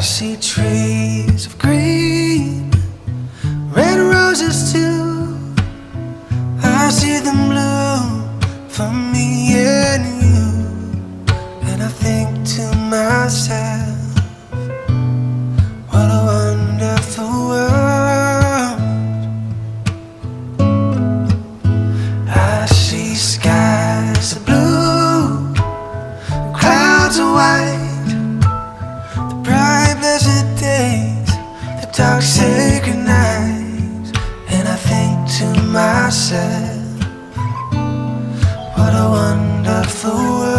I see trees of green, red roses too. I see them bloom for me and you. And I think to myself, what a wonderful world. I see skies of blue, clouds of white, the bright blessed days, the dark sacred nights. And I think to myself, what a wonderful world.